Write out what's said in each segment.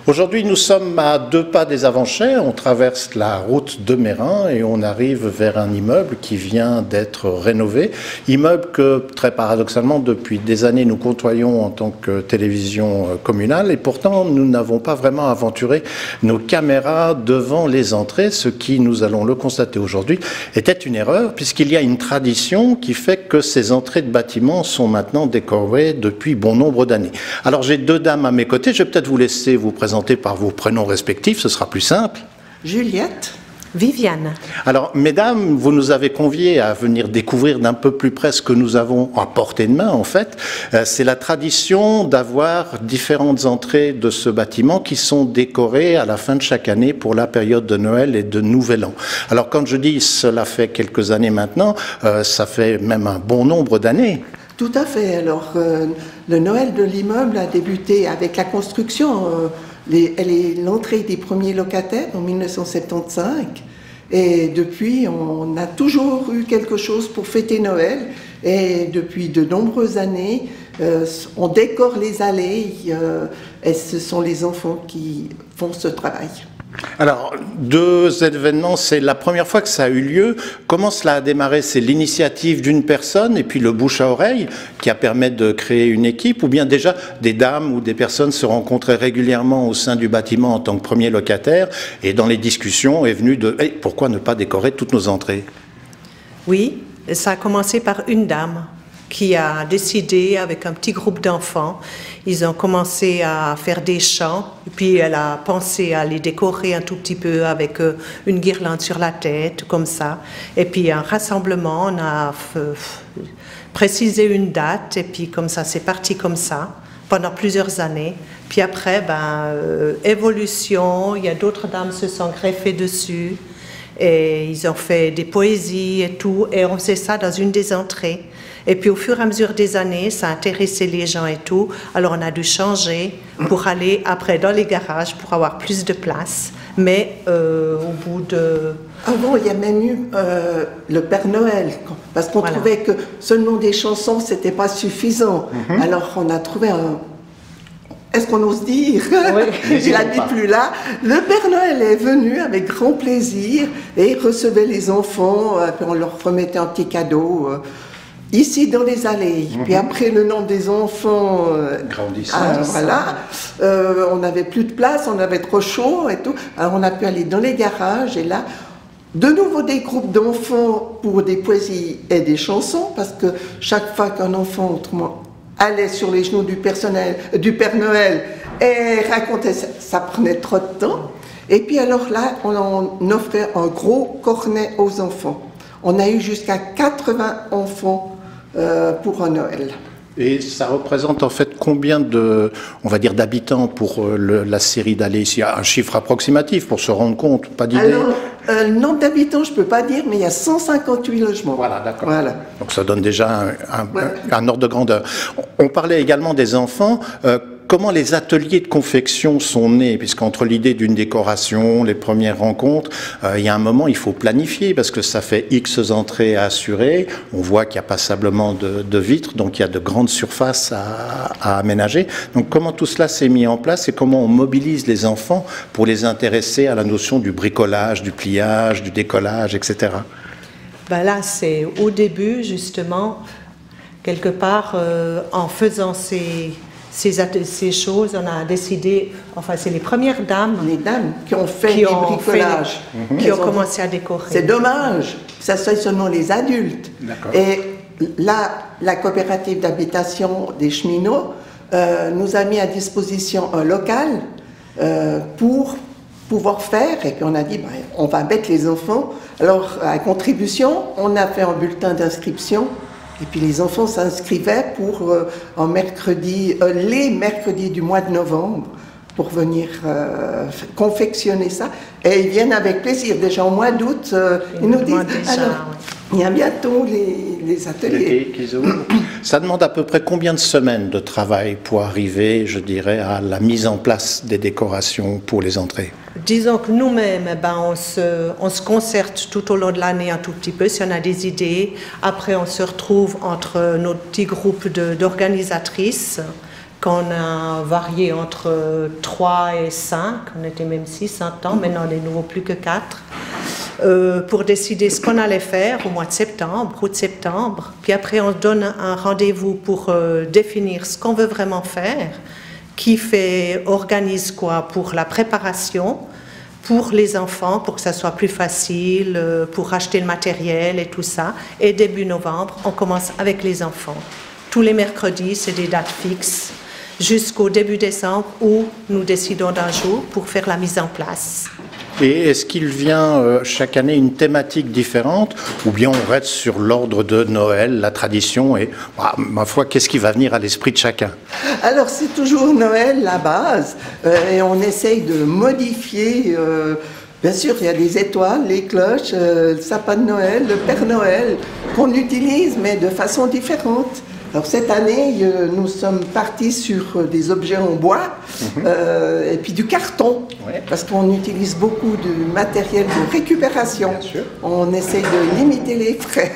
Aujourd'hui, nous sommes à 2 pas des Avanchets. On traverse la route de Mérin et on arrive vers un immeuble qui vient d'être rénové. Immeuble que, très paradoxalement, depuis des années, nous côtoyons en tant que télévision communale. Et pourtant, nous n'avons pas vraiment aventuré nos caméras devant les entrées, ce qui, nous allons le constater aujourd'hui, était une erreur, puisqu'il y a une tradition qui fait que ces entrées de bâtiments sont maintenant décorées depuis bon nombre d'années. Alors, j'ai 2 dames à mes côtés. Je vais peut-être vous laisser vous présenter par vos prénoms respectifs, ce sera plus simple. Juliette. Viviane. Alors, mesdames, vous nous avez conviés à venir découvrir d'un peu plus près ce que nous avons à portée de main, en fait. C'est la tradition d'avoir différentes entrées de ce bâtiment qui sont décorées à la fin de chaque année pour la période de Noël et de Nouvel An. Alors, quand je dis cela fait quelques années maintenant, ça fait même un bon nombre d'années. Tout à fait. Alors, le Noël de l'immeuble a débuté avec la construction. L'entrée des premiers locataires en 1975. Et depuis, on a toujours eu quelque chose pour fêter Noël. Et depuis de nombreuses années, on décore les allées et ce sont les enfants qui font ce travail. Alors, 2 événements, c'est la première fois que ça a eu lieu. Comment cela a démarré? C'est l'initiative d'une personne et puis le bouche à oreille qui a permis de créer une équipe, ou bien déjà des dames ou des personnes se rencontraient régulièrement au sein du bâtiment en tant que premier locataire et dans les discussions est venu de hey, pourquoi ne pas décorer toutes nos entrées? Oui, ça a commencé par une dame qui a décidé avec un petit groupe d'enfants. Ils ont commencé à faire des chants, et puis elle a pensé à les décorer un tout petit peu avec une guirlande sur la tête, comme ça. Et puis un rassemblement, on a précisé une date, et puis comme ça, c'est parti comme ça, pendant plusieurs années. Puis après, évolution, il y a d'autres dames se sont greffées dessus, et ils ont fait des poésies et tout, et on faisait ça dans une des entrées. Et puis au fur et à mesure des années, ça a intéressé les gens et tout. Alors on a dû changer pour aller après dans les garages pour avoir plus de place. Mais au bout de... Avant, il y a même eu le Père Noël, parce qu'on trouvait que seulement des chansons, c'était pas suffisant. Alors on a trouvé un... Est-ce qu'on ose dire? Oui. Il n'habite plus là. Le Père Noël est venu avec grand plaisir et recevait les enfants, puis on leur remettait un petit cadeau. Ici dans les allées, puis après le nombre des enfants grandissant, voilà, on n'avait plus de place, on avait trop chaud et tout, alors on a pu aller dans les garages et là, de nouveau des groupes d'enfants pour des poésies et des chansons, parce que chaque fois qu'un enfant autrement allait sur les genoux du Père Noël et racontait, ça prenait trop de temps, et puis alors là, on offrait un gros cornet aux enfants. On a eu jusqu'à 80 enfants pour un Noël. Et ça représente en fait combien de, on va dire, d'habitants pour la série d'allées? Il y a un chiffre approximatif pour se rendre compte, pas d'idée? Alors, le nombre d'habitants, je ne peux pas dire, mais il y a 158 logements. Voilà, d'accord. Voilà. Donc ça donne déjà un ordre de grandeur. On parlait également des enfants. Comment les ateliers de confection sont nés? Puisqu'entre l'idée d'une décoration, les premières rencontres, il y a un moment, il faut planifier parce que ça fait X entrées à assurer. On voit qu'il y a passablement de vitres, donc il y a de grandes surfaces à aménager. Donc comment tout cela s'est mis en place et comment on mobilise les enfants pour les intéresser à la notion du bricolage, du pliage, du décollage, etc. Là, c'est au début, justement, quelque part, en faisant ces choses, on a décidé, enfin c'est les premières dames... Les dames qui ont fait du bricolage. Qui ont commencé à décorer. C'est dommage, ça soit seulement les adultes. Et là, la coopérative d'habitation des cheminots nous a mis à disposition un local pour pouvoir faire, et puis on a dit, on va mettre les enfants. Alors, à contribution, on a fait un bulletin d'inscription. Et puis les enfants s'inscrivaient pour les mercredis du mois de novembre pour venir confectionner ça. Et ils viennent avec plaisir. Déjà au mois d'août, ils nous disent il y a bientôt les ateliers. Ça demande à peu près combien de semaines de travail pour arriver, je dirais, à la mise en place des décorations pour les entrées? Disons que nous-mêmes, on se concerte tout au long de l'année un tout petit peu, si on a des idées. Après, on se retrouve entre nos petits groupes d'organisatrices qu'on a varié entre 3 et 5, on était même 6 un temps, maintenant les nouveaux plus que 4, pour décider ce qu'on allait faire au mois de septembre, août-septembre. Puis après, on se donne un rendez-vous pour définir ce qu'on veut vraiment faire, qui organise quoi pour la préparation, pour les enfants, pour que ça soit plus facile, pour acheter le matériel et tout ça. Et début novembre, on commence avec les enfants. Tous les mercredis, c'est des dates fixes, jusqu'au début décembre où nous décidons d'un jour pour faire la mise en place. Et est-ce qu'il vient chaque année une thématique différente ou bien on reste sur l'ordre de Noël, la tradition et, ma foi, qu'est-ce qui va venir à l'esprit de chacun? Alors c'est toujours Noël la base et on essaye de modifier, bien sûr il y a des étoiles, les cloches, le sapin de Noël, le Père Noël qu'on utilise mais de façon différente. Alors cette année, nous sommes partis sur des objets en bois et puis du carton, parce qu'on utilise beaucoup de matériel de récupération. On essaie de limiter les frais.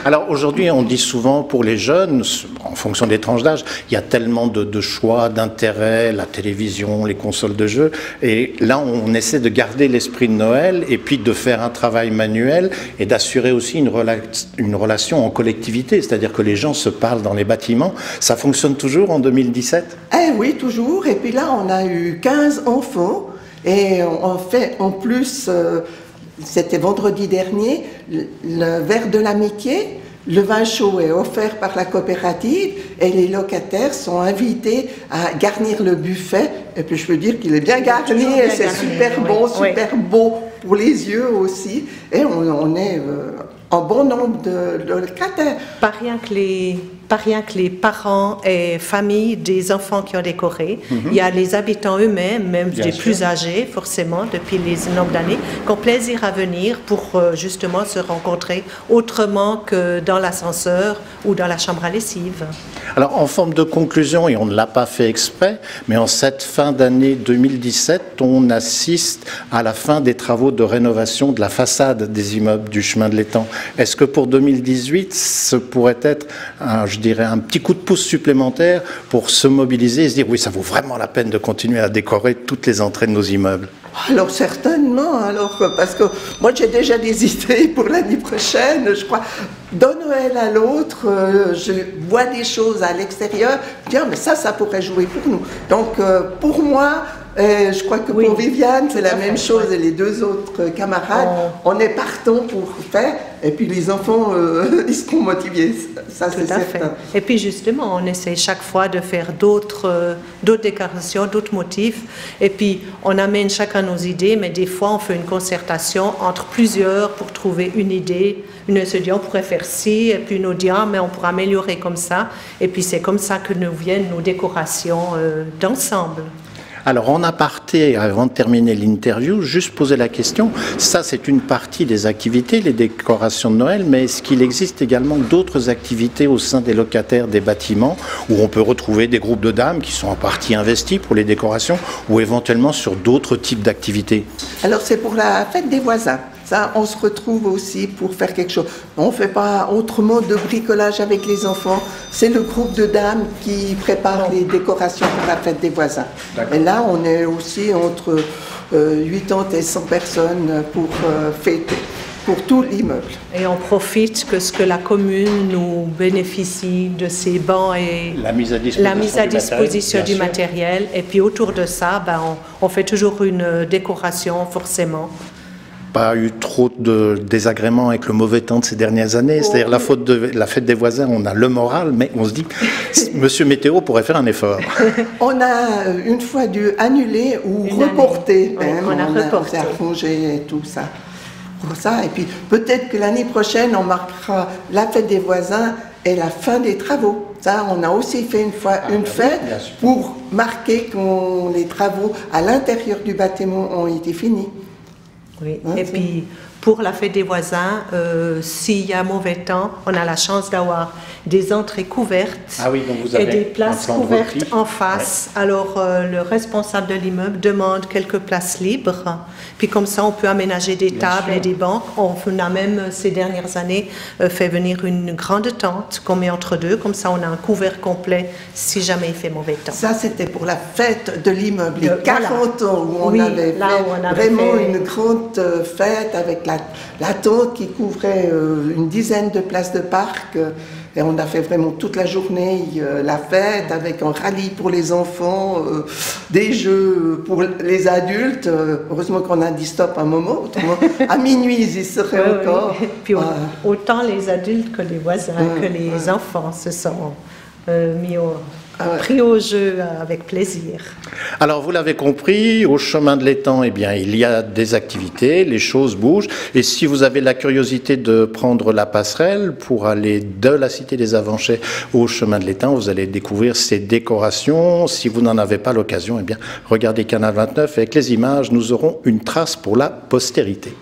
Alors aujourd'hui, on dit souvent pour les jeunes, en fonction des tranches d'âge, il y a tellement de choix, d'intérêts, la télévision, les consoles de jeux, et là on essaie de garder l'esprit de Noël et puis de faire un travail manuel et d'assurer aussi une relation en collectivité, c'est-à-dire que les gens se parlent dans les bâtiments. Ça fonctionne toujours en 2017 ? Eh oui, toujours, et puis là on a eu 15 enfants et on fait en plus... C'était vendredi dernier, le verre de l'amitié, le vin chaud est offert par la coopérative et les locataires sont invités à garnir le buffet. Et puis je peux dire qu'il est bien garni et c'est super bon, super beau pour les yeux aussi. Et on est en bon nombre de locataires. Pas rien que les parents et familles des enfants qui ont décoré. Il y a les habitants eux-mêmes, même des plus âgés, forcément, depuis les nombres d'années, qui ont plaisir à venir pour justement se rencontrer autrement que dans l'ascenseur ou dans la chambre à lessive. Alors, en forme de conclusion, et on ne l'a pas fait exprès, mais en cette fin d'année 2017, on assiste à la fin des travaux de rénovation de la façade des immeubles du chemin de l'Étang. Est-ce que pour 2018, ce pourrait être, je dirais, un petit coup de pouce supplémentaire pour se mobiliser et se dire, oui, ça vaut vraiment la peine de continuer à décorer toutes les entrées de nos immeubles? Alors certainement, parce que moi j'ai déjà des idées pour l'année prochaine, je crois. D'un Noël à l'autre, je vois des choses à l'extérieur, tiens, mais ça pourrait jouer pour nous. Donc pour moi, je crois que pour Viviane, c'est la même chose et les deux autres camarades, on est partants pour faire, et puis les enfants, ils seront motivés, ça c'est certain. Et puis justement, on essaie chaque fois de faire d'autres décorations, d'autres motifs, et puis on amène chacun nos idées, mais des fois on fait une concertation entre plusieurs pour trouver une idée. Une se dit on pourrait faire ci, et puis nous dit mais on pourrait améliorer comme ça, et puis c'est comme ça que nous viennent nos décorations d'ensemble. Alors, en aparté, avant de terminer l'interview, juste poser la question, ça c'est une partie des activités, les décorations de Noël, mais est-ce qu'il existe également d'autres activités au sein des locataires des bâtiments où on peut retrouver des groupes de dames qui sont en partie investis pour les décorations ou éventuellement sur d'autres types d'activités? Alors c'est pour la fête des voisins. Ça, on se retrouve aussi pour faire quelque chose. On ne fait pas autrement de bricolage avec les enfants. C'est le groupe de dames qui prépare les décorations pour la fête des voisins. Et là, on est aussi entre 80 et 100 personnes pour fêter, pour tout l'immeuble. Et on profite que la commune nous bénéficie de ces bancs et la mise à disposition du matériel. Et puis autour de ça, on fait toujours une décoration forcément. Pas eu trop de désagréments avec le mauvais temps de ces dernières années. C'est-à-dire la fête des voisins, on a le moral, mais on se dit, Monsieur Météo pourrait faire un effort. On a une fois dû annuler ou reporter. On a reporté. Arrangé et tout ça. Pour ça. Et puis peut-être que l'année prochaine, on marquera la fête des voisins et la fin des travaux. Ça, on a aussi fait une fête pour marquer que les travaux à l'intérieur du bâtiment ont été finis. Oui. Et puis, pour la fête des voisins, s'il y a mauvais temps, on a la chance d'avoir des entrées couvertes donc vous avez et des places couvertes de en face. Ouais. Alors, le responsable de l'immeuble demande quelques places libres. Puis comme ça, on peut aménager des tables et des bancs. On a même, ces dernières années, fait venir une grande tente qu'on met entre deux. Comme ça, on a un couvert complet si jamais il fait mauvais temps. Ça, c'était pour la fête de l'immeuble, les 40 ans, où on avait vraiment une grande fête avec la tente qui couvrait une dizaine de places de parc. Et on a fait vraiment toute la journée la fête avec un rallye pour les enfants, des jeux pour les adultes. Heureusement qu'on a dit stop un moment, autrement à minuit ils y seraient encore. Oui. Puis autant les adultes que les voisins, que les enfants se sont pris au jeu avec plaisir. Alors vous l'avez compris, au chemin de l'étang, eh bien, il y a des activités, les choses bougent. Et si vous avez la curiosité de prendre la passerelle pour aller de la Cité des Avanchets au chemin de l'étang, vous allez découvrir ces décorations. Si vous n'en avez pas l'occasion, eh bien, regardez Canal 29. Avec les images, nous aurons une trace pour la postérité.